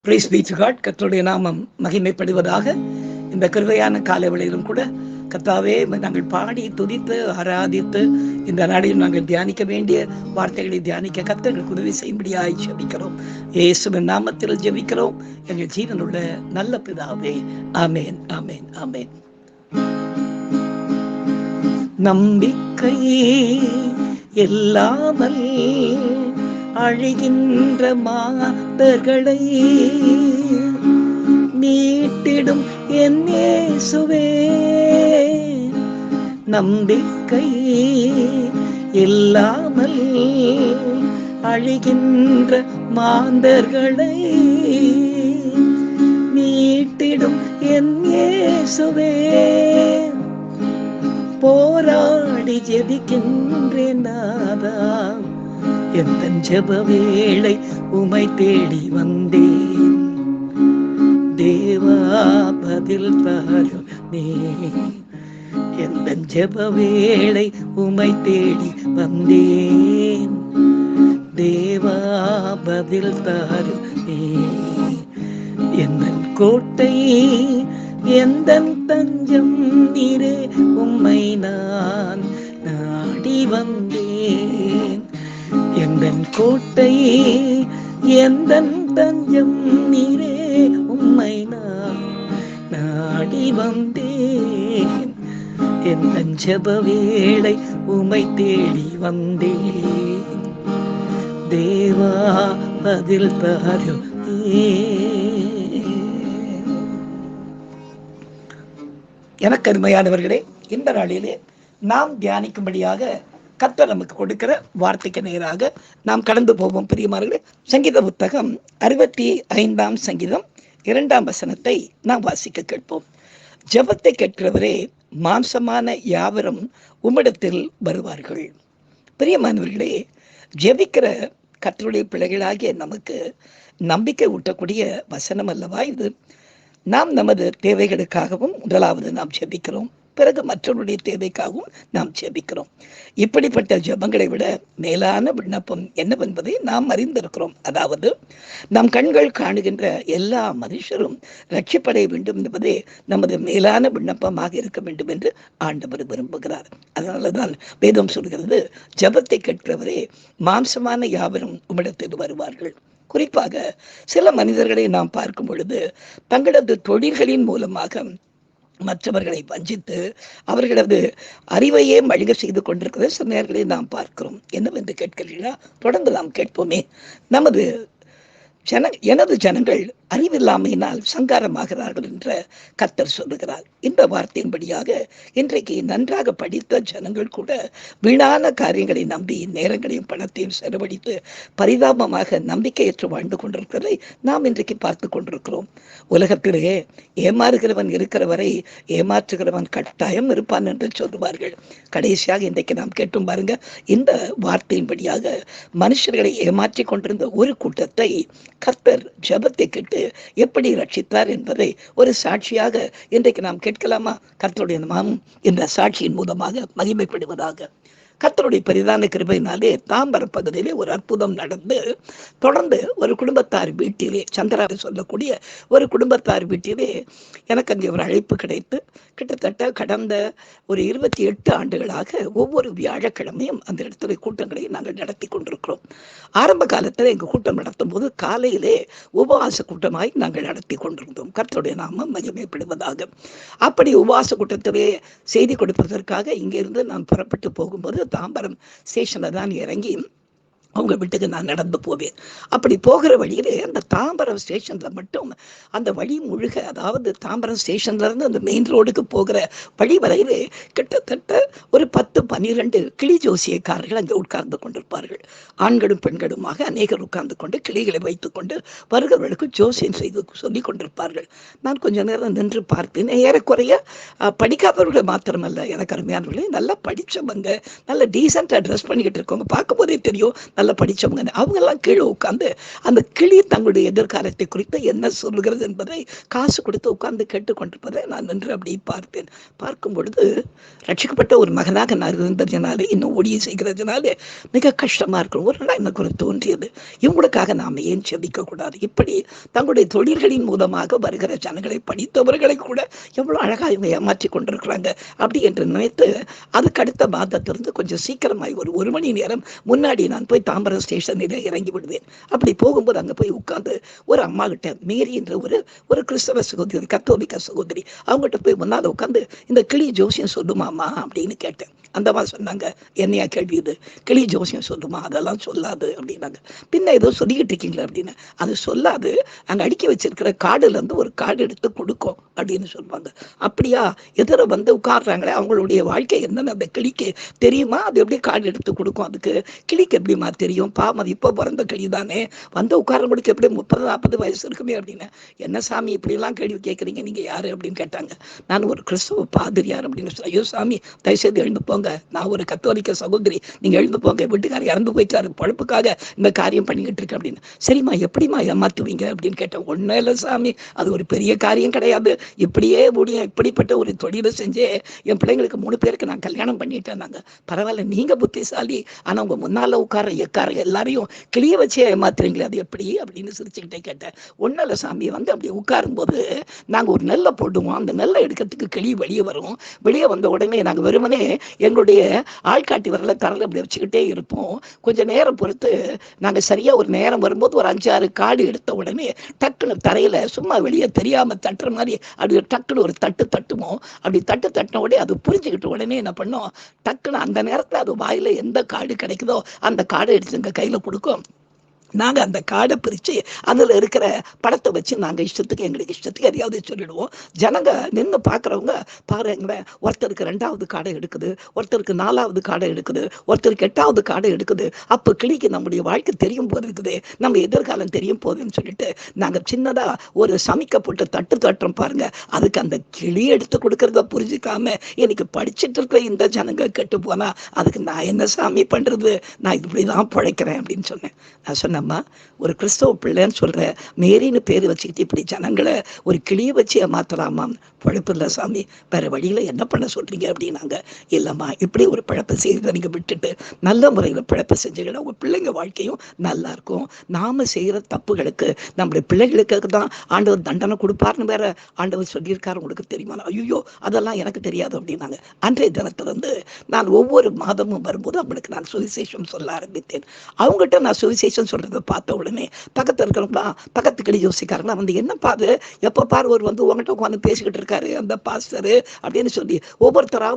Price B to God. கர்த்தருடைய நாமம் மகிமைப்படுவதாக. இந்த கிருபையான காலை வேளையிலும் கூட கர்த்தாவே, நாங்கள் பாடி துதித்து ஆராதித்து இந்த நாளில் நாங்கள் தியானிக்க வேண்டிய வார்த்தைகளை தியானிக்க கர்த்தர்களுக்கு உதவி செய்யும்படியாய் ஜெபிக்கிறோம். இயேசுவின் நாமத்தில் ஜெபிக்கிறோம் எங்கள் ஜீவனுள்ள நல்ல பிதாவே. ஆமேன், ஆமேன், ஆமேன். நம்பிக்கை இல்லாமல் அழிகின்ற மாதர்களை மீட்டிடும் என் இயேசுவே. நம்பிக்கை இல்லாமல் அழிகின்ற மாந்தர்களை மீட்டிடும் என் இயேசுவே. போராடி ஜெபிக்கின்றேன் நாதா, எந்த ஜெப வேளை உமை தேடி வந்தேன். தேவா பதில் தாருமே, எந்த ஜெப வேளை உமை தேடி வந்தேன். தேவா பதில் தாருமே, எந்த கோட்டை எந்த தஞ்சம் நீரே, உம்மை நான் நாடி வந்தேன். எந்த கோட்டை எந்த தஞ்சம் நீரே, உம்மை நான் நாடி வந்தேன். எந்த ஜெப வேளை உம்மை தேடி வந்தேன். தேவா பதில் தாருமே. எனக்கு அருமையானவர்களே, இந்த நாளிலே நாம் தியானிக்கும்படியாக கர்த்தர் நமக்கு கொடுக்கிற வார்த்தைக்கு நேராக நாம் கடந்து போவோம். பிரியமானவர்களே, சங்கீத புத்தகம் 65ஆம் சங்கீதம் 2ஆம் வசனத்தை நாம் வாசிக்க கேட்போம். ஜெபத்தை கேட்கிறவரே, மாம்சமான யாவரும் உம்மிடத்தில் வருவார்கள். பிரியமானவர்களே, ஜெபிக்கிற கர்த்தருடைய பிள்ளைகளாகிய நமக்கு நம்பிக்கை ஊட்டக்கூடிய வசனம் அல்லவா இது? நாம் நமது தேவைகளுக்காகவும் முதலாவது நாம் ஜெபிக்கிறோம், பிறகு மற்றவருடைய தேவைக்காகவும் நாம் ஜெபிக்கிறோம். இப்படிப்பட்ட ஜெபங்களை விட மேலான விண்ணப்பம் என்னவென்பதை நாம் அறிந்திருக்கிறோம். அதாவது, நம் கண்கள் காணுகின்ற எல்லா மனுஷரும் ரட்சிப்படைய வேண்டும் என்பதே நமது மேலான விண்ணப்பமாக இருக்க வேண்டும் என்று ஆண்டவர் விரும்புகிறார். அதனாலதான் வேதம் சொல்கிறது, ஜெபத்தை கேட்கிறவரே, மாம்சமான யாவரும் உம்மிடத்தில் வருவார்கள். குறிப்பாக சில மனிதர்களை நாம் பார்க்கும் பொழுது தங்களது தொழில்களின் மூலமாக மற்றவர்களை வஞ்சித்து அவர்களது அறிவையே மழுக செய்து கொண்டிருக்கிற சில நேரங்களை நாம் பார்க்கிறோம். என்னவென்று கேட்கிறீர்களா? தொடர்ந்து நாம் கேட்போமே. எனது ஜனங்கள் அறிவில்லாமையினால் சங்காரமாகிறார்கள் என்ற கர்த்தர் சொல்லுகிறார். இந்த வார்த்தையின்படியாக இன்றைக்கு நன்றாக படித்த ஜனங்கள் கூட வீணான காரியங்களை நம்பி நேரங்களையும் பணத்தையும் செலவழித்து பரிதாபமாக நம்பிக்கையற்று வாழ்ந்து கொண்டிருக்கிறதை நாம் இன்றைக்கு பார்த்து கொண்டிருக்கிறோம். உலகத்திலே ஏமாறுகிறவன் இருக்கிற வரை ஏமாற்றுகிறவன் கட்டாயம் இருப்பான் என்று சொல்லுவார்கள். கடைசியாக இன்றைக்கு நாம் கேட்டும் பாருங்க, இந்த வார்த்தையின்படியாக மனுஷர்களை ஏமாற்றி கொண்டிருந்த ஒரு கூட்டத்தை கர்த்தர் ஜெபத்தை கேட்டு எப்படி ரட்சித்தார் என்பதை ஒரு சாட்சியாக இன்றைக்கு நாம் கேட்கலாமா? கர்த்தருடைய நாமம் இந்த சாட்சியின் மூலமாக மகிமைப்படுவதாக. கர்த்தருடைய பெரிதான கிருபையினாலே தாம்பரம் பகுதியிலே ஒரு அற்புதம் நடந்து, தொடர்ந்து ஒரு குடும்பத்தார் வீட்டிலே, சந்திரா சொல்லக்கூடிய ஒரு குடும்பத்தார் வீட்டிலே எனக்கு அங்கே ஒரு அழைப்பு கிடைத்து, கிட்டத்தட்ட கடந்த ஒரு 28 ஆண்டுகளாக ஒவ்வொரு வியாழக்கிழமையும் அந்த இடத்துல கூட்டங்களை நாங்கள் நடத்தி கொண்டிருக்கிறோம். ஆரம்ப காலத்தில் எங்கள் கூட்டம் நடத்தும் போது காலையிலே உபவாச கூட்டமாய் நாங்கள் நடத்தி கொண்டிருந்தோம். கர்த்தருடைய நாமம் மகிமைப்படுவதாக. அப்படி உபவாச கூட்டத்திலே செய்தி கொடுப்பதற்காக இங்கிருந்து நான் புறப்பட்டு போகும்போது தாம்பரம் ஸ்டேஷன்ல தான் இறங்கி அவங்க வீட்டுக்கு நான் நடந்து போவேன். அப்படி போகிற வழியிலே அந்த தாம்பரம் ஸ்டேஷன்ல மட்டும் அந்த வழி முழுக, அதாவது தாம்பரம் ஸ்டேஷன்ல இருந்து அந்த மெயின் ரோடுக்கு போகிற வழி வரையிலே கிட்டத்தட்ட ஒரு 10-12 கிளி ஜோசியக்காரர்கள் அங்கே உட்கார்ந்து கொண்டிருப்பார்கள். ஆண்களும் பெண்களுமாக அநேகர் உட்கார்ந்து கொண்டு கிளிகளை வைத்துக் கொண்டு வருகிறவர்களுக்கு ஜோசியம் செய்து சொல்லி கொண்டிருப்பார்கள். நான் கொஞ்ச நேரம் நின்று பார்த்தேன். ஏறக்குறைய படிக்காதவர்கள் மாத்திரமல்ல, எனக்கு அருமையானவர்களே, நல்லா படித்தவங்க, நல்ல டீசெண்டாக ட்ரெஸ் பண்ணிக்கிட்டு இருக்கவங்க, பார்க்கும் போதே தெரியும் நல்ல படித்தவங்க, அவங்கெல்லாம் கீழே உட்காந்து அந்த கிளி தங்களுடைய எதிர்காலத்தை குறித்து என்ன சொல்லுகிறது என்பதை காசு கொடுத்து உட்கார்ந்து கேட்டுக்கொண்டிருப்பதை நான் நின்று அப்படி பார்த்தேன். பார்க்கும் பொழுது ரட்சிக்கப்பட்ட ஒரு மகனாக நான் இருந்ததுனாலே, இன்னும் ஊழியம் செய்கிறதுனாலே மிக கஷ்டமா இருக்கும். ஒரு நாள் எனக்கு ஒரு தோன்றியது, இவங்களுக்காக நாம் ஏன் செபிக்கக்கூடாது? இப்படி தங்களுடைய தொழில்களின் மூலமாக வருகிற ஜனங்களை, படித்தவர்களை கூட எவ்வளோ அழகாக இவங்க ஏமாற்றி கொண்டிருக்கிறாங்க அப்படி என்று நினைத்து, அதுக்கு அடுத்த மாதத்திலிருந்து கொஞ்சம் சீக்கிரமாய் ஒரு மணி நேரம் முன்னாடி நான் போய் தாம்பரம் ஸ்டேஷனில் இறங்கி விடுவேன். அப்படி போகும்போது அங்கே போய் உட்கார்ந்து ஒரு அம்மா கிட்ட, மேரி என்ற ஒரு கிறிஸ்தவ சகோதரி, கத்தோலிக்க சகோதரி, அவங்ககிட்ட போய் முன்னால் உட்காந்து இந்த கிளி ஜோசியம் சொல்லுமாமா அப்படின்னு கேட்டேன். அந்த மாதிரி சொன்னாங்க, என்னையா கேள்வி இது, கிளி ஜோசியம் சொல்லுமா, அதெல்லாம் சொல்லாது அப்படின்னாங்க. பின்ன ஏதோ சொல்லிக்கிட்டு இருக்கீங்களா அப்படின்னு. அது சொல்லாது, அங்கே அடுக்கி வச்சிருக்கிற கார்டுலேருந்து ஒரு கார்டு எடுத்து கொடுக்கும் அப்படின்னு சொல்லுவாங்க. அப்படியா, எதிர வந்து உட்காடுறாங்களே அவங்களுடைய வாழ்க்கை என்னன்னு அந்த கிளிக்கு தெரியுமா? அது எப்படி கார்டு எடுத்து கொடுக்கும்? அதுக்கு கிளிக்கு எப்படிமா தெரியும்? பாவம், அது இப்போ பிறந்த கிளி தானே, வந்து உட்காரங்களுக்கு எப்படி 30-40 வயசு இருக்குமே அப்படின்னு. என்ன சாமி இப்படிலாம் கேள்வி கேட்குறீங்க, நீங்கள் யாரு அப்படின்னு கேட்டாங்க. நான் ஒரு கிறிஸ்தவ பாதிரியார் அப்படின்னு சொல்லி, ஐயோ சாமி தயவுசெய்து எழுந்து போங்க, நான் ஒரு கத்தோலிக்க சகோதரி, நீங்கள் எழுந்து போங்க, வீட்டுக்காரர் இறந்து போயிட்டாரு, பழப்புக்காக இந்த காரியம் பண்ணிக்கிட்டு இருக்கு அப்படின்னு. சரிம்மா, எப்படிமா ஏமாத்துவீங்க அப்படின்னு கேட்டேன். ஒன்றும் இல்லை சாமி, அது ஒரு பெரிய காரியம் கிடையாது, இப்படியே முடியும், இப்படிப்பட்ட ஒரு தொழிலை செஞ்சே என் பிள்ளைங்களுக்கு 3 பேருக்கு நான் கல்யாணம் பண்ணிட்டேன். நாங்கள் பரவாயில்ல, நீங்கள் புத்திசாலி, ஆனால் உங்கள் முன்னால் உட்கார எல்லாரையும் கிளிய வச்சே ஏமாத்துறீங்களே, அது எப்படி அப்படின்னு சிரிச்சுக்கிட்டே கேட்டேன். ஒன்றும் இல்லை சாமி, வந்து அப்படி உட்காரும்போது நாங்கள் ஒரு நெல்லை போடுவோம், அந்த நெல்லை எடுக்கிறதுக்கு கிளி வெளியே வரும். வெளியே வந்த உடனே நாங்கள் வெறுமனே எங்களுடைய ஆள்காட்டி வரல தரல அப்படி வச்சுக்கிட்டே இருப்போம். கொஞ்சம் நேரம் பொறுத்து நாங்கள் சரியாக ஒரு நேரம் வரும்போது ஒரு 5-6 காடு எடுத்த உடனே டக்குன்னு தரையில் சும்மா வெளியே தெரியாமல் தட்டுற மாதிரி அப்படி டக்குன்னு ஒரு தட்டுவோம். அப்படி தட்டின உடனே அது புரிஞ்சுக்கிட்ட உடனே என்ன பண்ணோம், டக்குன்னு அந்த நேரத்தில் அது வாயில் எந்த காடு கிடைக்குதோ அந்த காடை எடுத்து எங்கள் கையில் கொடுக்கும். நாங்கள் அந்த காடை பிரித்து அதில் இருக்கிற படத்தை வச்சு நாங்கள் எங்களுக்கு இஷ்டத்துக்கு எதையாவது சொல்லிடுவோம். ஜனங்க நின்று பார்க்குறவங்க பாருங்களேன், ஒருத்தருக்கு 2வது காடை எடுக்குது, ஒருத்தருக்கு 4வது காடை எடுக்குது, ஒருத்தருக்கு 8வது காடை எடுக்குது. அப்போ கிளிக்கு நம்முடைய வாழ்க்கை தெரியும் போது இருக்குது, நம்ம எதிர்காலம் தெரியும் போதுன்னு சொல்லிட்டு நாங்கள் சின்னதாக ஒரு சமைக்கப்பட்டு தட்டுறோம் பாருங்க. அதுக்கு அந்த கிளி எடுத்து கொடுக்கறத புரிஞ்சுக்காம இன்னைக்கு படிச்சுட்டு இருக்கிற இந்த ஜனங்க கெட்டு போனா அதுக்கு நான் என்ன சாமி பண்ணுறது, நான் இப்படிதான் பிழைக்கிறேன் அப்படின்னு சொன்னேன். நான் சொன்னேன், ஒரு கிறிஸ்தவ பிள்ளைன்னு சொல்ற, மேரின்னு பேர் வச்சுக்கிட்டு இப்படி ஜனங்களை ஒரு கிளியை வச்சு ஏமாத்தலாமா? பழப்பு இல்லை சாமி, வேற வழியில என்ன பண்ண சொல்றீங்க அப்படின்னாங்க. இல்லம்மா, இப்படி ஒரு பழப்பை செய்யறதை நீங்க விட்டுட்டு நல்ல முறையில் பழப்பை செஞ்சுக்கிட்டா உங்க பிள்ளைங்க வாழ்க்கையும் நல்லா இருக்கும். நாம செய்யற தப்புகளுக்கு நம்மளுடைய பிள்ளைகளுக்கு தான் ஆண்டவர் தண்டனை கொடுப்பார்னு வேற ஆண்டவர் சொல்லியிருக்காரு, உங்களுக்கு தெரியுமா? ஐயோ அதெல்லாம் எனக்கு தெரியாது அப்படின்னாங்க. அன்றைய தினத்திலிருந்து நான் ஒவ்வொரு மாதமும் வரும்போது அவங்களுக்கு நான் சுவிசேஷம் சொல்ல ஆரம்பித்தேன். அவங்ககிட்ட நான் சுவிசேஷம் சொல்றதை பார்த்த உடனே பக்கத்தில் இருக்கிறவங்களா, பக்கத்து கிளி யோசிக்காரங்களா வந்து, என்ன பாரு எப்போ பாரு ஒரு வந்து உங்ககிட்ட உட்காந்து பேசிக்கிட்டு இருக்காரு அந்த பாஸ்டரு அப்படின்னு சொல்லி ஒவ்வொருத்தராக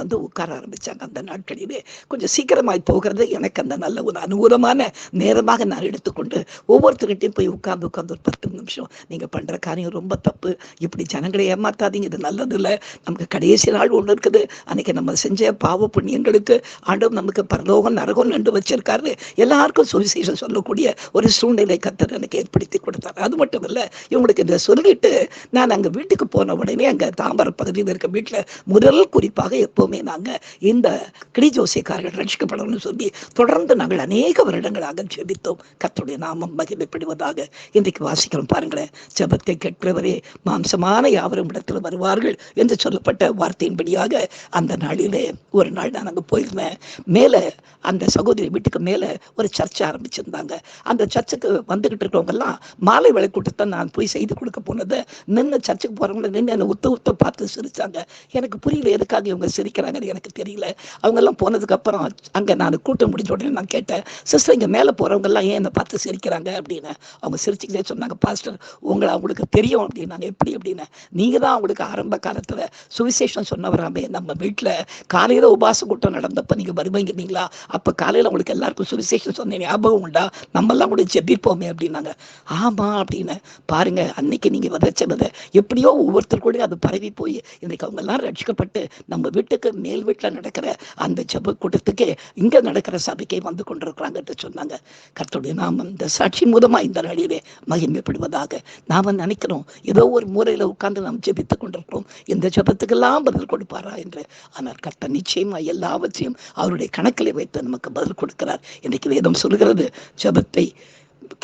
வந்து உட்கார ஆரம்பிச்சாங்க. அந்த நாட்களிலே கொஞ்சம் சீக்கிரமாய் போகிறது எனக்கு அந்த நல்ல ஒரு அனுகூலமான நேரமாக நான் எடுத்துக்கொண்டு ஒவ்வொருத்தர்கிட்டையும் போய் உட்கார்ந்து ஒரு 10 நிமிஷம், நீங்க பண்ற காரியம் ரொம்ப தப்பு, இப்படி ஜனங்களை ஏமாத்தாதீங்க, இது நல்லது இல்லை, நமக்கு கடைசி நாள் ஒன்று இருக்குது, அன்னைக்கு நம்ம செஞ்ச பாவ புண்ணியங்களுக்கு ஆண்டவர் நமக்கு பரலோகம் நரகம் 2 வச்சிருக்காரு, எல்லாருக்கும் சுவிசேஷம் சொல்லக்கூடிய ஒரு சூழ்நிலை கர்த்தர் எனக்கு ஏற்படுத்தி கொடுத்தாரு. அது மட்டும் இல்லை, இவங்களுக்கு இதை சொல்லிட்டு நான் அங்கே வீட்டுக்கு போன உடனே அங்கே தாம்பரம் பகுதியில் இருக்க வீட்டில் முதல் குறிப்பாக எப்போவுமே நாங்கள் இந்த கிளி ஜோசியக்காரர்கள் ரட்சிக்கப்படணும்னு சொல்லி தொடர்ந்து நாங்கள் அநேக வருடங்களாக ஜெபித்தோம். கர்த்தருடைய நாமம் மகிமைப்படுவதாக. இன்றைக்கு வாசிக்கிறோம் பாருங்களேன், ஜெபத்தை கேட்கிறவரே மாம்சமான யாவரும் இடத்துல வருவார்கள் என்று சொல்லப்பட்ட வார்த்தையின்படியாக அந்த நாளிலே ஒரு நாள் நான் அங்கே போயிருந்தேன். மேலே அந்த சகோதரி வீட்டுக்கு மேலே ஒரு சர்ச்சை ஆரம்பிச்சிருந்தாங்க. அந்த சர்ச்சுக்கு வந்துகிட்டு இருக்கிறவங்க எல்லாம் மாலை வேலை கூட்டத்தை நான் போய் செய்து கொடுக்க போனதை நின்று சர்ச்சுக்கு போறவங்களை நின்று என்னை உத்த பார்த்து சிரிச்சாங்க. எனக்கு புரியல எதுக்காக இவங்க சிரிக்கிறாங்கன்னு எனக்கு தெரியல. அவங்க எல்லாம் போனதுக்கு அப்புறம் அங்கே நான் கூட்டம் முடிஞ்ச உடனே நான் கேட்டேன், சிஸ்டர் இங்கே மேலே போறவங்க எல்லாம் ஏன் என்னை பார்த்து சிரிக்கிறாங்க அப்படின்னு. அவங்க சிரிச்சுக்கிட்டே சொன்னாங்க, பாஸ்டர் அவங்களுக்கு தெரியும் அப்படின்னாங்க. எப்படி அப்படின்னு, நீங்க தான் அவங்களுக்கு ஆரம்ப காலத்துல சுவிசேஷம் சொன்னவராமே, நம்ம வீட்டில் காலையில உபாச கூட்டம் நடந்தப்ப நீங்க வருவீங்களா, அப்ப காலையில உங்களுக்கு எல்லாருக்கும் சுவிசேஷம் சொன்ன ஞாபகம் உண்டா நம்மெல்லாம் கூட ஜெபிப்போமே அப்படின்னாங்க. ஆமா அப்படின்னு. பாருங்க, அன்னைக்கு நீங்க விதைச்சதை எப்படியோ ஒவ்வொருத்தர் கூட அது பரவி போய் இன்னைக்கு அவங்க எல்லாம் ரட்சிக்கப்பட்டு நம்ம வீட்டுக்கு மேல் வீட்டில் நடக்கிற அந்த ஜெப கூட்டத்துக்கே இங்க நடக்கிற சபைக்கே வந்து கொண்டிருக்கிறாங்க சொன்னாங்க. கர்த்தருடைய நாமம் இந்த சாட்சி மூலமா இந்த நாளிலே மகிமைப்படுவதாக. நாம நினைக்கிறோம் ஏதோ ஒரு மூலையில உட்கார்ந்து நாம் ஜெபித்துக் கொண்டிருக்கிறோம், இந்த ஜெபத்துக்கெல்லாம் பதில் கொடுப்பாரா என்று. ஆனால் கர்த்தர் நிச்சயமா எல்லாவற்றையும் அவருடைய கணக்கில் வைத்து நமக்கு பதில் கொடுக்கிறார். இன்னைக்கு வேதம் சொல்கிறது, ஜெபத்தை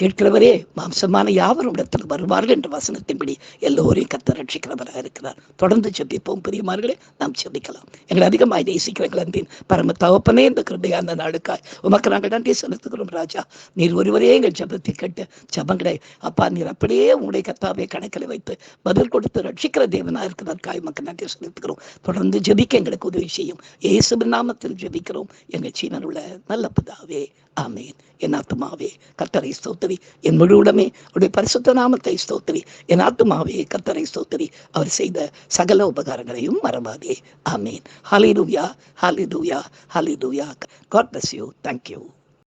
கேட்கிறவரே மாம்சமான யாவரும் இடத்தில் வருவார்கள் என்ற வசனத்தின்படி எல்லோரையும் கர்த்தர் ரட்சிக்கிறவராக இருக்கிறார். தொடர்ந்து ஜெபிப்போம் பிரியமானவர்களே, நாம் ஜெபிக்கலாம். எங்களை அதிகமாய் நேசிக்கிற எங்கள் அன்பின் பரம தகப்பனே, இந்த கிருபையான நாளுக்காய் உமக்கு நாங்கள் நன்றி செலுத்துகிறோம் ராஜா. நீர் ஒருவரே எங்கள் ஜெபத்தை கேட்டு ஜெபங்களை அப்பா நீர் அப்படியே உங்களுடைய கர்த்தாவை கணக்கில் வைத்து பதில் கொடுத்து ரட்சிக்கிற தேவனாக இருக்கிறதற்காக உமக்கு நன்றி செலுத்துகிறோம். தொடர்ந்து ஜெபிக்க எங்களுக்கு உதவி செய்யும். இயேசுவின் நாமத்தில் ஜெபிக்கிறோம் எங்கள் ஜீவனுள்ள நல்ல பிதாவே, ஆமேன். என் ஆத்துமாவே கர்த்தரை ஸ்தோத்திரி, என் முழு உடமே அவருடைய பரிசுத்த நாமத்தை ஸ்தோத்திரி. என் ஆத்துமாவே கர்த்தரை ஸ்தோத்திரி, அவர் செய்த சகல உபகாரங்களையும் மறவாதே. ஆமேன். ஹல்லேலூயா, ஹல்லேலூயா, ஹல்லேலூயா. God bless you. Thank you.